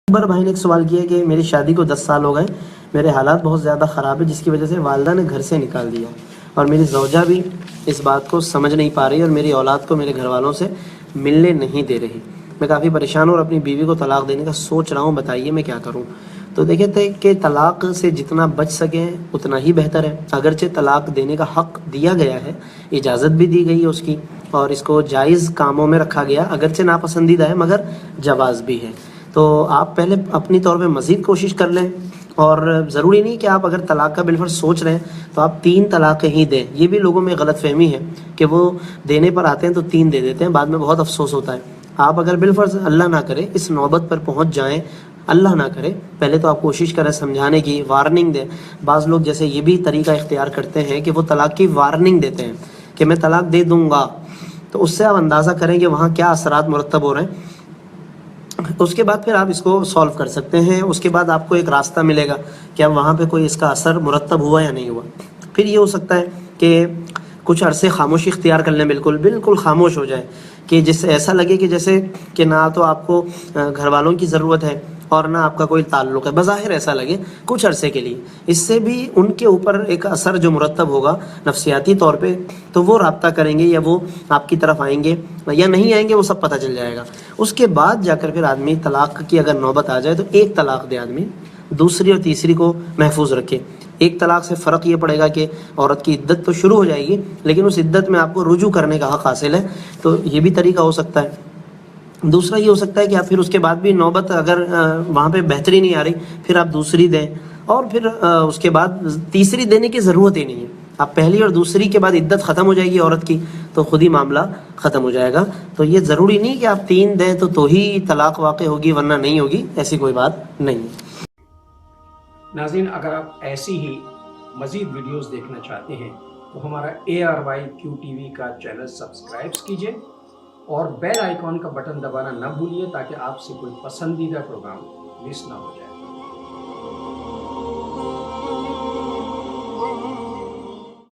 اکبر بھائی نے ایک سوال کیا کہ میری شادی کو 10 سال ہو گئے، میرے حالات بہت زیادہ خراب ہے جس کی وجہ سے والدہ نے گھر سے نکال دیا، اور میری زوجہ بھی اس بات کو سمجھ نہیں پا رہی اور میری اولاد کو میرے گھر والوں سے ملنے نہیں دے رہی۔ میں کافی پریشان ہوں اور اپنی بیوی کو طلاق دینے کا سوچ رہا ہوں، بتائیے میں کیا کروں؟ تو دیکھیں تھے کہ طلاق سے جتنا بچ سکیں اتنا ہی بہتر ہے۔ اگرچہ طلاق دینے کا حق دیا گیا ہے، اجازت بھی دی گئی ہے اس کی، اور اس کو جائز کاموں میں رکھا گیا، اگرچہ ناپسندیدہ ہے مگر جواز بھی ہے۔ تو آپ پہلے اپنی طور پہ مزید کوشش کر لیں، اور ضروری نہیں کہ آپ اگر طلاق کا بالفرض سوچ رہے ہیں تو آپ 3 طلاقیں ہی دیں۔ یہ بھی لوگوں میں غلط فہمی ہے کہ وہ دینے پر آتے ہیں تو 3 دے دیتے ہیں، بعد میں بہت افسوس ہوتا ہے۔ آپ اگر بالفرض اللہ نہ کرے اس نوبت پر پہنچ جائیں، اللہ نہ کرے، پہلے تو آپ کوشش کریں سمجھانے کی، وارننگ دیں۔ بعض لوگ جیسے یہ بھی طریقہ اختیار کرتے ہیں کہ وہ طلاق کی وارننگ دیتے ہیں کہ میں طلاق دے دوں گا، تو اس سے آپ اندازہ کریں کہ وہاں کیا اثرات مرتب ہو رہے ہیں۔ اس کے بعد پھر آپ اس کو سولو کر سکتے ہیں، اس کے بعد آپ کو ایک راستہ ملے گا کہ اب وہاں پہ کوئی اس کا اثر مرتب ہوا یا نہیں ہوا۔ پھر یہ ہو سکتا ہے کہ کچھ عرصے خاموشی اختیار کر لیں، بالکل خاموش ہو جائے، کہ جس سے ایسا لگے کہ جیسے کہ نہ تو آپ کو گھر والوں کی ضرورت ہے اور نہ آپ کا کوئی تعلق ہے، بظاہر ایسا لگے کچھ عرصے کے لیے۔ اس سے بھی ان کے اوپر ایک اثر جو مرتب ہوگا نفسیاتی طور پہ، تو وہ رابطہ کریں گے یا وہ آپ کی طرف آئیں گے یا نہیں آئیں گے، وہ سب پتہ چل جائے گا۔ اس کے بعد جا کر پھر آدمی طلاق کی اگر نوبت آ جائے تو ایک طلاق دے آدمی، دوسری اور تیسری کو محفوظ رکھے۔ ایک طلاق سے فرق یہ پڑے گا کہ عورت کی عدت تو شروع ہو جائے گی، لیکن اس عدت میں آپ کو رجوع کرنے کا حق حاصل ہے، تو یہ بھی طریقہ ہو سکتا ہے۔ دوسرا یہ ہو سکتا ہے کہ آپ پھر اس کے بعد بھی نوبت اگر وہاں پہ بہتری نہیں آ رہی، پھر آپ دوسری دیں، اور پھر اس کے بعد تیسری دینے کی ضرورت ہی نہیں ہے۔ آپ پہلی اور دوسری کے بعد عدت ختم ہو جائے گی عورت کی، تو خود ہی معاملہ ختم ہو جائے گا۔ تو یہ ضروری نہیں کہ آپ 3 دیں تو ہی طلاق واقع ہوگی، ورنہ نہیں ہوگی، ایسی کوئی بات نہیں ہے۔ ناظرین، اگر آپ ایسی ہی مزید ویڈیوز دیکھنا چاہتے ہیں تو ہمارا ARYQ TV کا چینل سبسکرائب کیجئے اور بیل آئیکن کا بٹن دبانا نہ بھولیے تاکہ آپ سے کوئی پسندیدہ پروگرام مس نہ ہو جائے۔